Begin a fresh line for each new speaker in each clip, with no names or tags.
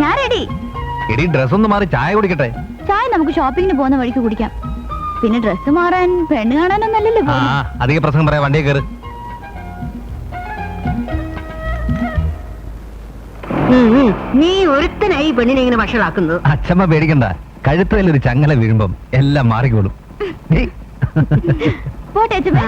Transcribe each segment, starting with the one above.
ഞാൻ റെഡി.
എടി ഡ്രസ് ഒന്ന് മാറി ചായ കുടിക്കട്ടെ.
ചായ നമുക്ക് ഷോപ്പിങ്ങിന് പോകുന്ന വഴിക്ക് കുടിക്കാം. പിന്നെ ഡ്രസ് മാറാൻ പെണ്ണ് കാണാനൊന്നല്ലല്ലോ.
അധിക പ്രസംഗം പറയാ, വണ്ടിയെ കയറ്.
നീ ഒരുത്തനായി പെണ്ണിനെ ഇങ്ങനെ വഷളാക്കുന്നത്.
അച്ഛമ്മ പേടിക്കണ്ട, കഴുത്തതിലൊരു ചങ്ങല വീഴുമ്പം എല്ലാം മാറിക്കോളും.
പോട്ടെ അച്ഛമ്മ.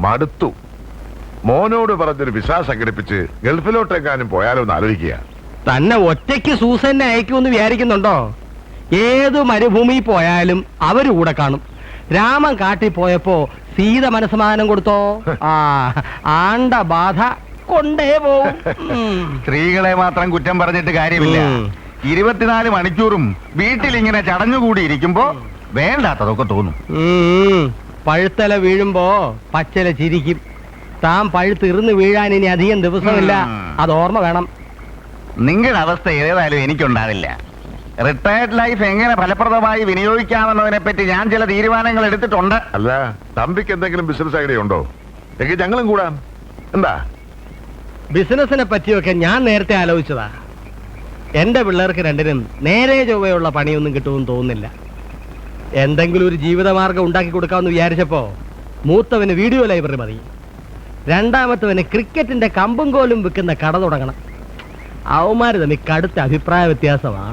മടുത്തു. മോനോട് പറഞ്ഞൊരു വിസ സംഘടിപ്പിച്ച് ഗൾഫിലോട്ടെങ്ങാനും പോയാലോ എന്ന് ആലോചിക്കുക.
തന്നെ ഒറ്റയ്ക്ക് സൂസന്നെ അയക്കുമെന്ന് വിചാരിക്കുന്നുണ്ടോ? ഏതു മരുഭൂമി പോയാലും അവര് കൂടെ കാണും. രാമൻ കാട്ടി പോയപ്പോ സീത മനസ്സമാനം കൊടുത്തോ? ആണ്ട ബാധ കൊണ്ടേ പോവും.
സ്ത്രീകളെ മാത്രം കുറ്റം പറഞ്ഞിട്ട് കാര്യമില്ല. 24 മണിക്കൂറും വീട്ടിലിങ്ങനെ ചടഞ്ഞുകൂടി ഇരിക്കുമ്പോ വേണ്ടാത്തതൊക്കെ തോന്നും.
പഴുത്തല വീഴുമ്പോ പച്ചല ചിരിക്കും. താൻ പഴുത്തിർന്ന് വീഴാൻ ഇനി അധികം ദിവസമില്ല, അത് ഓർമ്മ വേണം.
നിങ്ങളുടെ അവസ്ഥ ഏതായാലും എനിക്കുണ്ടാവില്ല. റിട്ടയർഡ് ലൈഫ് എങ്ങനെ ഫലപ്രദമായി വിനിയോഗിക്കാമെന്നതിനെ പറ്റി ഞാൻ ചില തീരുമാനങ്ങൾ എടുത്തിട്ടുണ്ട്.
അല്ല, തമ്പിക്ക് എന്തെങ്കിലും ബിസിനസ് ഐഡിയ ഉണ്ടോ? എങ്കിൽ ഞങ്ങളും കൂടാം. എന്താ?
ബിസിനസിനെ പറ്റിയൊക്കെ ഞാൻ നേരത്തെ ആലോചിച്ചതാ. എന്റെ പിള്ളേർക്ക് രണ്ടിനും നേരെ ചൊവ്വയുള്ള പണിയൊന്നും കിട്ടുമെന്ന് തോന്നുന്നില്ല. എന്തെങ്കിലും ഒരു ജീവിതമാർഗം ഉണ്ടാക്കി കൊടുക്കാമെന്ന് വിചാരിച്ചപ്പോ മൂത്തവന് വീഡിയോ ലൈബ്രറി മതി, രണ്ടാമത്തവന് ക്രിക്കറ്റിന്റെ കമ്പും കോലും വിൽക്കുന്ന കട തുടങ്ങണം. അവന്മാര് തമ്മിൽ കടുത്ത അഭിപ്രായ വ്യത്യാസമാ.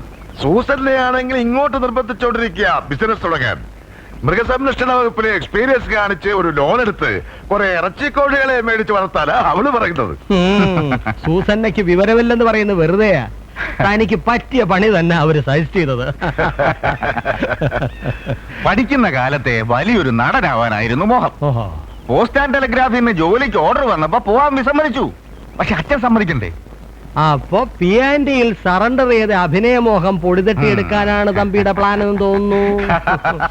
സൂസന്നെ ആണെങ്കിൽ ഇങ്ങോട്ട് നിർബന്ധിച്ചോണ്ടിരിക്കുക ബിസിനസ് തുടങ്ങാൻ. മൃഗസംരക്ഷണ വകുപ്പിലെ എക്സ്പീരിയൻസ് കാണിച്ച് ഒരു ലോൺ എടുത്ത് കുറെ ഇറച്ചിക്കോഴികളെ മേടിച്ച് വളർത്താനാ അവള് പറയുന്നത്.
സൂസന്നയ്ക്ക് വിവരമില്ലെന്ന് പറയുന്നത് വെറുതെയാ. തനിക്ക് പറ്റിയ പണി തന്നെ അവര് സജസ്റ്റ് ചെയ്തത്.
പഠിക്കുന്ന കാലത്തെ വലിയൊരു നടനാവാനായിരുന്നു മോഹം. പോസ്റ്റ് ആൻഡ് ടെലിഗ്രാഫിന്ന് ജോലിക്ക് ഓർഡർ വന്നപ്പോ പോവാൻ വിസമ്മതിച്ചു. പക്ഷെ അച്ഛൻ സമ്മതിക്കണ്ടേ?
അപ്പൊ പിയാൻഡിയിൽ സറണ്ടർ ചെയ്ത അഭിനയമോഹം പൊടിതട്ടിയെടുക്കാനാണ് തമ്പിയുടെ പ്ലാൻ എന്ന് തോന്നുന്നു.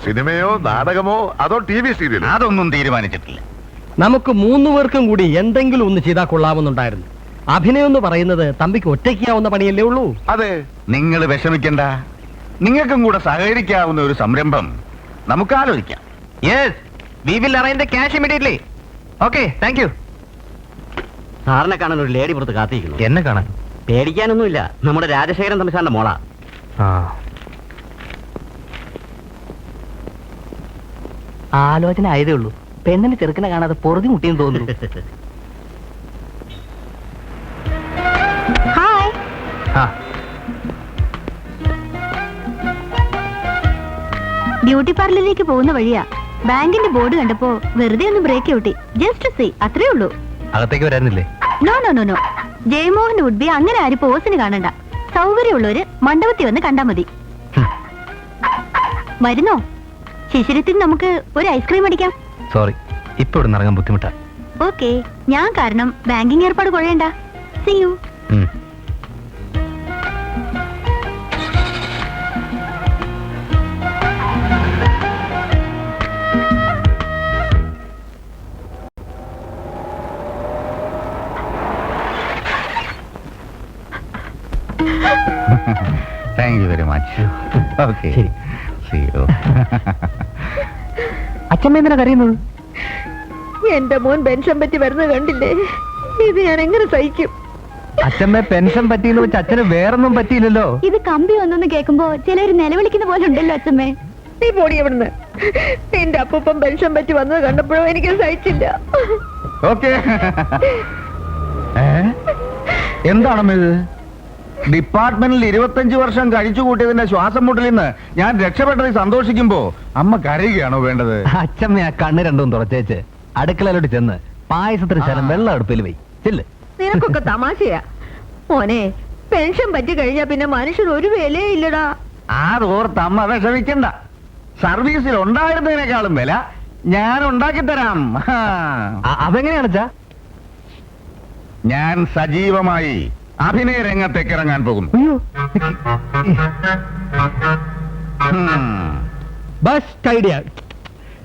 സിനിമയോ നാടകമോ അതോ TV സീരിയലോ?
അതൊന്നും തീരുമാനിച്ചിട്ടില്ല.
നമുക്ക് 3 പേർക്കും കൂടി എന്തെങ്കിലും ഒന്ന് ചെയ്താൽ കൊള്ളാമെന്നുണ്ടായിരുന്നു. അഭിനയം എന്ന് പറയുന്നത് തമ്പിക്ക് ഒറ്റയ്ക്കാവുന്ന പണിയല്ലേ ഉള്ളൂ.
അതെ,
നിങ്ങൾ വിഷമിക്കണ്ട. നിങ്ങൾക്കും കൂടെ സഹകരിക്കാവുന്ന ഒരു സംരംഭം നമുക്ക് ആലോചിക്കാം. Yes, we will arrange the cash immediately. Okay, thank you.
സാറിനെ കാണാൻ ഒരു ലേഡി പുറത്ത് കാത്തിരിക്കുന്നു.
എന്നെ കാണാൻ?
പേടിക്കാനൊന്നുമില്ല, നമ്മുടെ രാജശേഖരൻ തമ്മിസാറിന്റെ മോളാ.
ആലോചന ആയതേ ഉള്ളൂ. പെണ്ണിന് ചെറുക്കനെ കാണാതെ പൊറുതി മുട്ടിയെന്ന് തോന്നുന്നു.
ഹായ്. ബ്യൂട്ടി പാർലറിലേക്ക് പോകുന്ന വഴിയാ. ബാങ്കിന്റെ ബോർഡ് കണ്ടപ്പോ വെറുതെ ഒന്ന് ബ്രേക്ക് ഔട്ടി. ജസ്റ്റ് സീ, അത്രേ ഉള്ളൂ.
അകത്തേക്ക് വരാനില്ലേ?
No no no no. Jayamohan would be അങ്ങനെ ആരും പോസിന് കാണണ്ട. സൗകര്യമുള്ളവര് മണ്ഡപത്തിൽ വന്ന് കണ്ടാ മതി. വരുന്നോ? ശിശിരത്തിൽ നമുക്ക് ഒരു ഐസ്ക്രീം അടിക്കാം.
സോറി, ഇപ്പൊ ഇവിടെ ഇറങ്ങാൻ ബുദ്ധിമുട്ടാ.
ഓക്കെ, ഞാൻ കാരണം ബാങ്കിങ് ഏർപ്പാട് കൊള്ളേണ്ട. See you.
Thank you very much. Okay, അച്ഛമ്മ എന്തിനാ കരയുന്നത്?
എന്റെ മോൻ പെൻഷൻ പറ്റി വരുന്നത് കണ്ടില്ലേ? ഇത് ഞാൻ എങ്ങനെ സഹിക്കും?
അച്ഛമ്മ പെൻഷൻ പറ്റിയെന്ന് വെച്ച് അച്ഛന് വേറൊന്നും പറ്റിയില്ലല്ലോ.
ഇത് കമ്പി ഒന്നെന്ന് കേൾക്കുമ്പോ ചിലര് നിലവിളിക്കുന്ന പോലെ ഉണ്ടല്ലോ അച്ഛമ്മേ.
നീ പോടി എവിടുന്ന്. എന്റെ അപ്പൂപ്പൻ പെൻഷൻ പറ്റി വന്നത് കണ്ടപ്പോഴും എനിക്ക് സഹിച്ചില്ല.
ഓക്കെ, എന്താണമ്മ ഇത്? ഡിപ്പാർട്ട്മെന്റിൽ 25 വർഷം കഴിച്ചു കൂട്ടിയതിന്റെ ശ്വാസം മുട്ടലിൽ നിന്ന് ഞാൻ രക്ഷപ്പെട്ടതിൽ സന്തോഷിക്കുമ്പോ അമ്മ കരയുകയാണോ വേണ്ടത്? അച്ഛമ്മ ആ കണ്ണ് രണ്ടും തുറച്ചേച്ച് അടുക്കളയിലോട്ട് ചെന്ന് പായസത്തിന് ശരം വെള്ളം അടുപ്പിൽ വൈ ചെല്ല്.
നിനക്കൊക്കെ തമാശയാ മോനെ. പെൻഷൻ പറ്റി കഴിഞ്ഞാ പിന്നെ മനുഷ്യന് ഒരു വിലയേ ഇല്ലടാ.
അതോർത്ത് അമ്മ വിഷമിക്കണ്ട. സർവീസിൽ ഉണ്ടായിരുന്നതിനേക്കാളും വില ഞാൻ ഉണ്ടാക്കി തരാം. അതെങ്ങനെയാണെച്ചാ? ഞാൻ സജീവമായി അഭിനയ രംഗത്തേക്ക് ഇറങ്ങാൻ പോകുന്നു.
Best idea.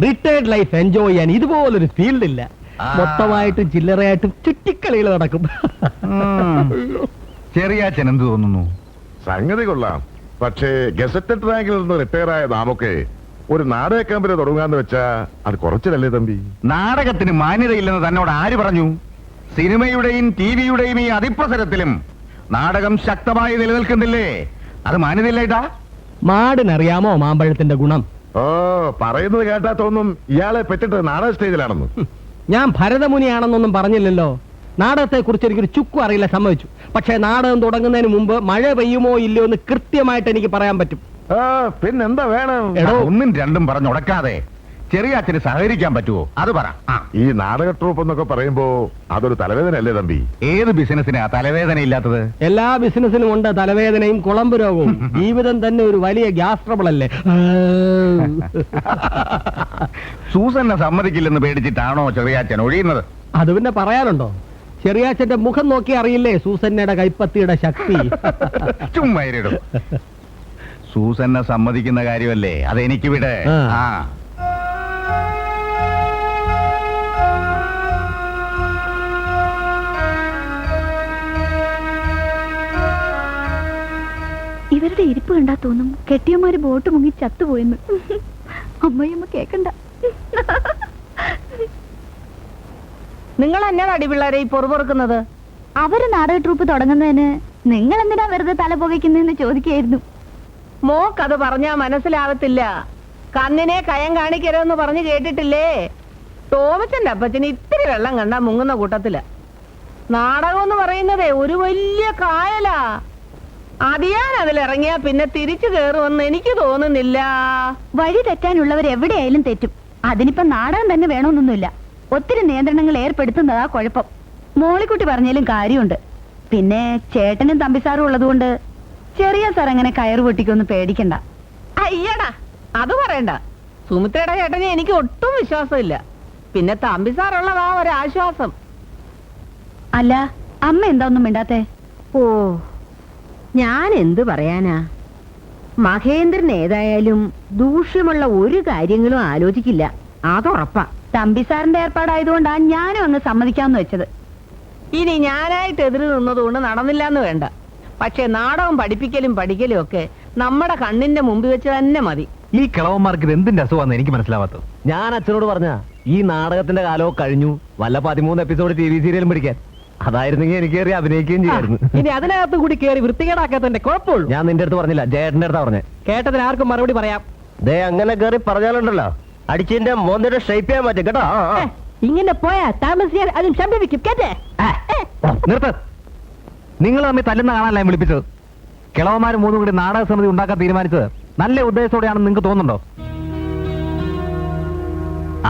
Retired life enjoy ചെയ്യാൻ ഇതുപോലൊരു ഫീൽഡ് ഇല്ല. മൊത്തമായിട്ടും ചില്ലറയായിട്ടും ചുറ്റിക്കളികൾ നടക്കും.
ചെറിയാച്ചൻ എന്ത് തോന്നുന്നു?
സംഗതി കൊള്ളാം. പക്ഷേ ഗസറ്റഡ് റാങ്കിൽ നിന്ന് റിട്ടയർ ആയ നാമൊക്കെ ഒരു നാടക കമ്പനി തുടങ്ങാന്ന് വെച്ചാ അത് കുറച്ചിലല്ലേ തമ്പി?
നാടകത്തിന് മാന്യതയില്ലെന്ന് തന്നോട് ആര് പറഞ്ഞു? സിനിമയുടെയും ടിവിയുടെയും ഈ അതിപ്രസരത്തിലും നാടകം ശക്തമായി നിലനിൽക്കുന്നില്ലേ? അത് മാന്യതയില്ലേട്ടാ?
മാടിനറിയാമോ മാമ്പഴത്തിന്റെ ഗുണം?
ഓ, പറയുന്നത് കേട്ടാ തോന്നും ഇയാളെ പറ്റിട്ട് നാടക സ്റ്റേജിലാണെന്ന്.
ഞാൻ ഭരതമുനിയാണെന്നൊന്നും പറഞ്ഞില്ലല്ലോ. നാടകത്തെ കുറിച്ച് എനിക്കൊരു ചുക്കും അറിയില്ല, സമ്മതിച്ചു. പക്ഷേ നാടകം തുടങ്ങുന്നതിന് മുമ്പ് മഴ പെയ്യുമോ ഇല്ലയോ എന്ന് കൃത്യമായിട്ട് എനിക്ക് പറയാൻ പറ്റും.
ആ, പിന്നെന്താ വേണം?
എടോ, ഒന്നും രണ്ടും പറഞ്ഞുടക്കാതെ ചെറിയാച്ചന് സഹകരിക്കാൻ പറ്റുമോ? അത് പറ.
ഈ നാടക ട്രൂപ്പ് എന്നൊക്കെ പറയുമ്പോ അതൊരു തലവേദന അല്ലേ തമ്പി?
ഏത് ബിസിനസിനാ തലവേദന ഇല്ലാത്തത്?
എല്ലാ ബിസിനസിനും ഉണ്ട് തലവേദനയും കുളമ്പ് രോഗവും. ജീവിതം തന്നെ ഒരു വലിയ ഗ്യാസ് ട്രബിൾ അല്ലേ?
സൂസന്നെ സമ്മതിക്കില്ലെന്ന് പേടിച്ചിട്ടാണോ ചെറിയാച്ചൻ ഒഴിയുന്നത്?
അത് പിന്നെ പറയാനുണ്ടോ? ചെറിയാച്ചന്റെ മുഖം നോക്കി അറിയില്ലേ സൂസന്നയുടെ കൈപ്പത്തിയുടെ ശക്തി?
ചുമ്മായിടും. സൂസന്നെ സമ്മതിക്കുന്ന കാര്യമല്ലേ, അതെനിക്ക് വിടെ.
ആ.
ഇവരുടെ ഇരിപ്പ് കണ്ടാ തോന്നും കെട്ടിയന്മാര് ബോട്ട് മുങ്ങി ചത്തുപോയെന്ന്. അമ്മയമ്മ കേക്കണ്ട.
നിങ്ങൾ എന്നാ അടിപിള്ളേരെ ഈ പൊറുപൊറുക്കുന്നത്?
അവര് നാടക ട്രൂപ്പ് തുടങ്ങുന്നതിന് നിങ്ങൾ എന്തിനാ വെറുതെ തല പുകയ്ക്കുന്നതെന്ന് ചോദിക്കായിരുന്നു.
മോക്കത് പറഞ്ഞാ മനസ്സിലാവത്തില്ല. കണ്ണിനെ കയം കാണിക്കരുതെന്ന് പറഞ്ഞു കേട്ടിട്ടില്ലേ? ടോമച്ചന്റെ അപ്പച്ചന് ഇത്തിരി വെള്ളം കണ്ടാ മുങ്ങുന്ന കൂട്ടത്തില. നാടകം എന്ന് പറയുന്നതേ ഒരു വലിയ കായലാ. അതിയാൻ അതിലിറങ്ങിയാ പിന്നെ തിരിച്ചു കയറുമെന്ന് എനിക്ക് തോന്നുന്നില്ല.
വഴി തെറ്റാനുള്ളവർ എവിടെയായാലും തെറ്റും. അതിനിപ്പോ നാടകം തന്നെ വേണമെന്നൊന്നുമില്ല. ഒത്തിരി നിയന്ത്രണങ്ങൾ ഏർപ്പെടുത്തുന്നതാ കുഴപ്പം. മോളിക്കുട്ടി പറഞ്ഞാലും കാര്യമുണ്ട്. പിന്നെ ചേട്ടനും തമ്പിസാറും ഉള്ളതുകൊണ്ട് ചെറിയ സാർ അങ്ങനെ കയറ് പൊട്ടിക്കൊന്നും പേടിക്കണ്ട.
അയ്യടാ, അത് പറയണ്ട. സുമിത്രയുടെ ചേട്ടനെ എനിക്ക് ഒട്ടും വിശ്വാസമില്ല. പിന്നെ തമ്പിസാറുള്ളതാ ഒരാശ്വാസം.
അല്ല, അമ്മ എന്താ ഒന്നും മിണ്ടാത്തെ?
ഓ, ഞാൻ എന്ത് പറയാനാ? മഹേന്ദ്രൻ ഏതായാലും ദൂഷ്യമുള്ള ഒരു കാര്യങ്ങളും ആലോചിക്കില്ല, അതുറപ്പാ.
തമ്പിസാറിന്റെ ഏർപ്പാടായതുകൊണ്ടാ ഞാനും അങ്ങ് സമ്മതിക്കാന്ന് വെച്ചത്.
ഇനി ഞാനായിട്ട് എതിര് നിന്നതുകൊണ്ട് നടന്നില്ലാന്ന് വേണ്ട. പക്ഷെ നാടകം പഠിപ്പിക്കലും പഠിക്കലും ഒക്കെ നമ്മുടെ കണ്ണിന്റെ മുമ്പിൽ വെച്ച് തന്നെ മതി.
ഈ കിളവന്മാർക്ക് ഇത് എന്തിന്റെ അസുഖമാണെന്ന് എനിക്ക് മനസ്സിലാവാത്തത്.
ഞാൻ അച്ഛനോട് പറഞ്ഞ ഈ നാടകത്തിന്റെ കാലവും കഴിഞ്ഞു, വല്ല 13 എപ്പിസോഡ് TV സീരിയലും പിടിക്കാൻ. അതായിരുന്നെങ്കിൽ എനിക്ക് കയറി അഭിനയിക്കുകയും ചെയ്യായിരുന്നു. ഇനി അതിനകത്ത് കൂടി കയറി വൃത്തികേടാക്കാത്തതിന്റെ കുഴപ്പമുള്ളൂ. ഞാൻ നിന്റെ അടുത്ത് പറഞ്ഞില്ല, ജയേട്ടന്റെ അടുത്താ പറഞ്ഞേ. കേട്ടതിന് ആർക്കും മറുപടി പറയാം. ദേ, അങ്ങനെ കയറി പറഞ്ഞാലുണ്ടല്ലോ അടിച്ചിന്റെ മോന്തിയുടെ ഷേപ്പ് ചെയ്യാൻ പറ്റും കേട്ടോ.
ഇങ്ങനെ പോയാ താമസിയാൻ അതും സംഭവിക്കും കേട്ടേ.
നിർത്ത്. നിങ്ങൾ തമ്മിൽ തല്ലുന്ന കാണാനല്ല ഞാൻ വിളിപ്പിച്ചത്. കിളവന്മാരും മൂന്നും കൂടി നാടക സമിതി ഉണ്ടാക്കാൻ തീരുമാനിച്ചത് നല്ല ഉദ്ദേശത്തോടെയാണെന്ന് നിങ്ങൾക്ക് തോന്നുന്നുണ്ടോ?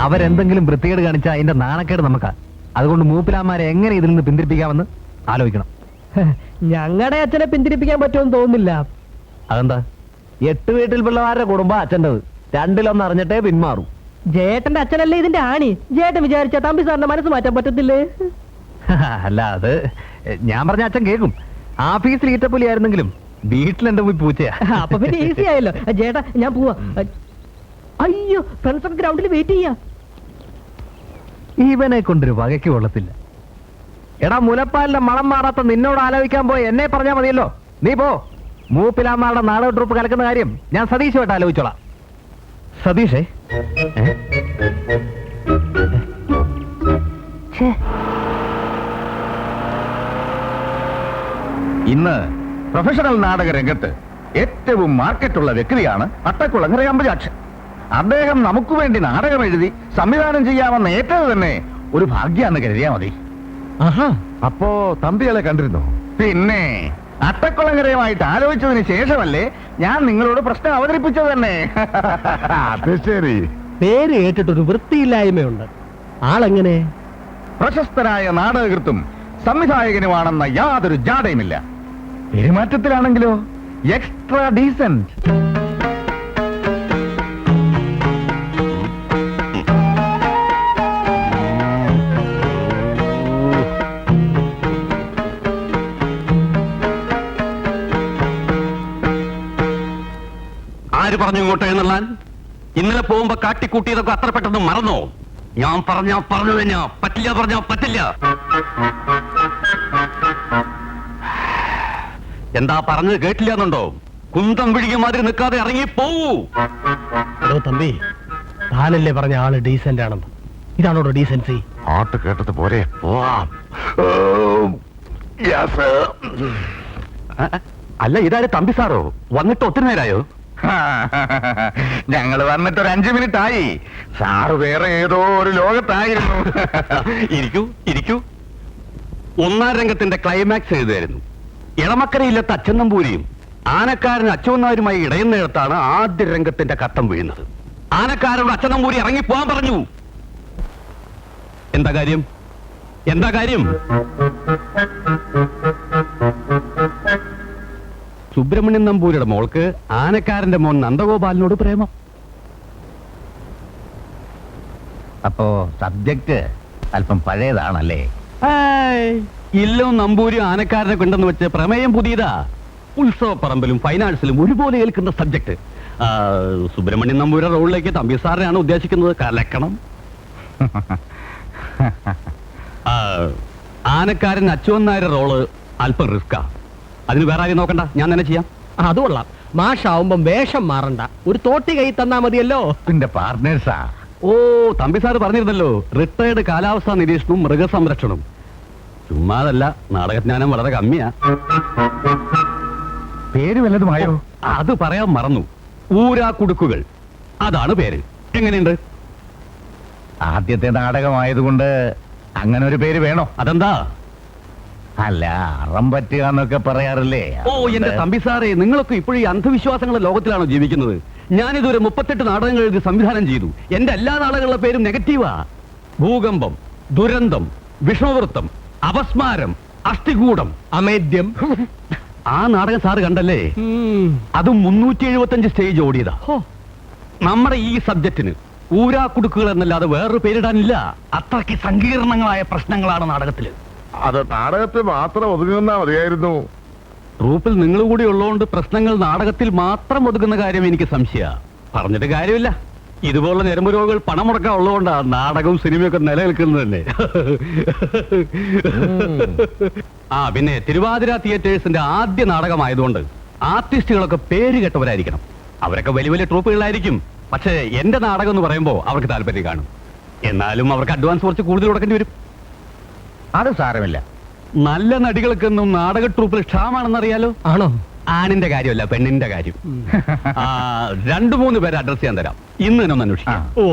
അവരെന്തെങ്കിലും വൃത്തികേട് കാണിച്ചാൽ അതിന്റെ നാണക്കേട് നമുക്കാ. അതുകൊണ്ട് മൂപ്പിലാന്മാരെ എങ്ങനെ ഇതിൽ നിന്ന് പിന്തിരിപ്പിക്കാമെന്ന് ആലോചിക്കണം.
ഞങ്ങളുടെ അച്ഛനെ പിന്തിരിപ്പിക്കാൻ പറ്റുമെന്ന് തോന്നുന്നില്ല.
അതെന്താ?
8 വീട്ടിൽ പിള്ളമാരുടെ കുടുംബം അച്ഛൻ്റെത്. 2-1 അറിഞ്ഞിട്ടേ പിന്മാറും. ജേട്ടന്റെ അച്ഛനല്ലേ ഇതിന്റെ ആണി. ജേട്ടൻ വിചാരിച്ച തമ്പി സാറിന്റെ മനസ്സ് മാറ്റാൻ പറ്റത്തില്ലേ?
അല്ല, അത് ഞാൻ പറഞ്ഞ അച്ഛൻ കേൾക്കും. ആഫീസിൽ ഈറ്റപ്പുലി ആയിരുന്നെങ്കിലും വീട്ടിൽ എന്റെ പോയി പൂച്ചയാ.
അപ്പൊ പിന്നെ ഈസി ആയല്ലോ. ജേട്ടാ, ഞാൻ പോവാ. അയ്യോ, ഫ്രണ്ട്സ് ഗ്രൗണ്ടിൽ വെയിറ്റ് ചെയ്യാ.
ഇവനെ കൊണ്ടൊരു വകയ്ക്ക് കൊള്ളത്തില്ല. എടാ, മുലപ്പാലിന്റെ മണം മാറാത്ത നിന്നോട് ആലോചിക്കാൻ പോയി എന്നെ പറഞ്ഞാ മതിയല്ലോ. നീ പോ. മൂപ്പിലാമ്മയുടെ നാടക ട്രൂപ്പ് കലക്കുന്ന കാര്യം ഞാൻ സതീഷുമായിട്ട് ആലോചിച്ചോളാം. സതീഷേ, ഇന്ന് പ്രൊഫഷണൽ നാടക രംഗത്ത് ഏറ്റവും മാർക്കറ്റുള്ള വ്യക്തിയാണ് അട്ടക്കുളങ്ങര അമ്പജാക്ഷൻ. അദ്ദേഹം നമുക്ക് വേണ്ടി നാടകം എഴുതി സംവിധാനം ചെയ്യാമെന്ന് ഏറ്റത് തന്നെ ഒരു ഭാഗ്യാന്ന് കരുതിയാ മതി.
അപ്പോ തമ്പിയാളെ കണ്ടിരുന്നോ?
പിന്നെ അട്ടക്കുളങ്ങരയുമായിട്ട് ആലോചിച്ചതിന് ശേഷമല്ലേ ഞാൻ നിങ്ങളോട് പ്രശ്നം അവതരിപ്പിച്ചത് തന്നെ.
അത് ശരി.
പേര് കേട്ടിട്ടൊരു വൃത്തിയില്ലായ്മയുണ്ട്. ആളെങ്ങനെ?
പ്രശസ്തനായ നാടകകൃത്തും സംവിധായകനുമാണെന്ന യാതൊരു ജാടയുമില്ല. പെരുമാറ്റത്തിലാണെങ്കിലോ എക്സ്ട്രാ ഡീസന്റ്.
ആര് പറഞ്ഞു ഇങ്ങോട്ട് എഴുന്നള്ളാൻ? ഇന്നലെ പോകുമ്പോ കാട്ടിക്കൂട്ടിയതൊക്കെ അത്ര പെട്ടെന്ന് മറന്നോ? ഞാൻ പറഞ്ഞു തന്നെ, പറ്റില്ല പറഞ്ഞാ പറ്റില്ല. എന്താ പറഞ്ഞത് കേട്ടില്ല എന്നുണ്ടോ? കുന്തം പിടിക്കും മാതിരി നിൽക്കാതെ ഇറങ്ങി പോവൂ.
എടോ തമ്പി, താനല്ലേ പറഞ്ഞ ആള് ഡീസന്റ് ആണെന്ന്. ഇതാണോ ഡീസൻസി?
പാട്ട് കേട്ടത് പോരെ, പോവാം.
അല്ല, ഇതാര് തമ്പി സാറോ? വന്നിട്ട് ഒത്തിരി നേരായോ?
ഞങ്ങൾ വന്നിട്ട് ഒരു 5 മിനിറ്റ് ആയി. സാറ് വേറെ ഏതോ ഒരു ലോകത്തായിരുന്നു.
ഇരിക്കൂ ഇരിക്കൂ. ഒന്നാം രംഗത്തിന്റെ ക്ലൈമാക്സ് എഴുതായിരുന്നു. ഇളമക്കരയില്ലത്തെ അച്ഛൻ നമ്പൂരിയും ആനക്കാരൻ അച്ഛനാരുമായി ഇടയുന്നിടത്താണ് ആദ്യ രംഗത്തിന്റെ കട്ടം വീഴുന്നത്. ആനക്കാരോട് അച്ഛൻ നമ്പൂരി ഇറങ്ങി പോകാൻ പറഞ്ഞു. എന്താ കാര്യം? എന്താ കാര്യം? സുബ്രഹ്മണ്യൻ നമ്പൂരിയുടെ മോൾക്ക് ആനക്കാരന്റെ മോൻ നന്ദഗോപാലിനോട് പ്രേമം.
അപ്പോ സബ്ജക്ട് അല്പം പഴയതാണല്ലേ?
ഇല്ലോ നമ്പൂരി ആനക്കാരനെ കൊണ്ടെന്ന് വെച്ച് പ്രമേയം പുതിയതാ. ഉത്സവപ്പറമ്പിലും ഫൈനാൻസിലും ഒരുപോലെ ഏൽക്കുന്ന സബ്ജക്ട്. സുബ്രഹ്മണ്യൻ നമ്പൂരിയുടെ റോളിലേക്ക് തമ്പി സാറിനെയാണ് ഉദ്ദേശിക്കുന്നത്. കലക്കണം. ആനക്കാരൻ അച്യുതൻ നായരുടെ റോള് അല്പം റിസ്കാ. അതിന് വേറെ ആരും നോക്കണ്ട, ഞാൻ തന്നെ ചെയ്യാം.
അത് കൊള്ളാം. മാഷാവുമ്പം വേഷം മാറണ്ട, ഒരു തോട്ടി കൈ തന്നാ മതിയല്ലോ.
പിന്നെ പാർട്ട്നേഴ്സാ.
ഓ, തമ്പി സാറ് പറഞ്ഞിരുന്നല്ലോ, റിട്ടയർഡ് കാലാവസ്ഥാ നിരീക്ഷണവും മൃഗസംരക്ഷണവും. ചുമ്മാതല്ല, നാടകജ്ഞാനം വളരെ കമ്മിയാ.
പേര് വല്ലതുമായോ?
അത് പറയാൻ മറന്നു. ഊരാക്കുടുക്കുകൾ, അതാണ് പേര്. എങ്ങനെയുണ്ട്?
ആദ്യത്തെ നാടകമായതുകൊണ്ട് അങ്ങനെ ഒരു പേര് വേണോ?
അതെന്താ?
അല്ല, അറം പറ്റുക എന്നൊക്കെ പറയാറില്ലേ?
ഓ, എന്റെ തമ്പി സാറേ, നിങ്ങളൊക്കെ ഇപ്പോഴും ഈ അന്ധവിശ്വാസങ്ങളുടെ ലോകത്തിലാണോ ജീവിക്കുന്നത്? ഞാനിതൊരു 38 നാടകങ്ങൾ എഴുതി സംവിധാനം ചെയ്തു. എന്റെ എല്ലാ നാടകങ്ങളുടെ പേരും നെഗറ്റീവാ. ഭൂകമ്പം, ദുരന്തം, വിഷ്ണുവൃത്തം, അപസ്മാരം, അസ്ഥികൂടം,
അമേദ്യം.
ആ നാടകം സാറ് കണ്ടല്ലേ? അതും 375 സ്റ്റേജ് ഓടിയതാ. നമ്മുടെ ഈ സബ്ജക്റ്റിന് ഊരാക്കുടുക്കുകൾ എന്നല്ലാതെ വേറൊരു പേരിടാനില്ല. അത്രയ്ക്ക് സങ്കീർണങ്ങളായ പ്രശ്നങ്ങളാണ് നാടകത്തില്.
അത് നാടകത്തിൽ മാത്രം ഒതുങ്ങുന്നാ മതിയായിരുന്നു.
ട്രൂപ്പിൽ നിങ്ങൾ കൂടി ഉള്ളതുകൊണ്ട് പ്രശ്നങ്ങൾ നാടകത്തിൽ മാത്രം ഒതുക്കുന്ന കാര്യം എനിക്ക് സംശയ. പറഞ്ഞിട്ട് കാര്യമില്ല. ഇതുപോലുള്ള ഞരമ്പ് രോഗികൾ പണം മുടക്കാൻ ഉള്ളതുകൊണ്ടാണ് നാടകവും സിനിമയൊക്കെ നിലനിൽക്കുന്നത് തന്നെ. പിന്നെ തിരുവാതിര തിയേറ്റേഴ്സിന്റെ ആദ്യ നാടകമായതുകൊണ്ട് ആർട്ടിസ്റ്റുകളൊക്കെ പേര് കേട്ടവരായിരിക്കണം. അവരൊക്കെ വലിയ വലിയ ട്രൂപ്പുകളായിരിക്കും. പക്ഷേ എന്റെ നാടകം എന്ന് പറയുമ്പോൾ അവർക്ക് താല്പര്യം കാണും. എന്നാലും അവർക്ക് അഡ്വാൻസ് കുറച്ച് കൂടുതൽ കൊടുക്കേണ്ടി വരും.
അത് സാരമില്ല.
നല്ല നടികൾക്കൊന്നും നാടക ട്രൂപ്പിൽ ക്ഷാമാണെന്നറിയാലോ?
ആണോ?
ആണിന്റെ കാര്യമല്ല, പെണ്ണിന്റെ കാര്യം. 2-3 പേരെ അഡ്രസ് ചെയ്യാൻ തരാം. ഇന്ന് തന്നെ ഒന്ന് അന്വേഷിക്കാം.
ഓ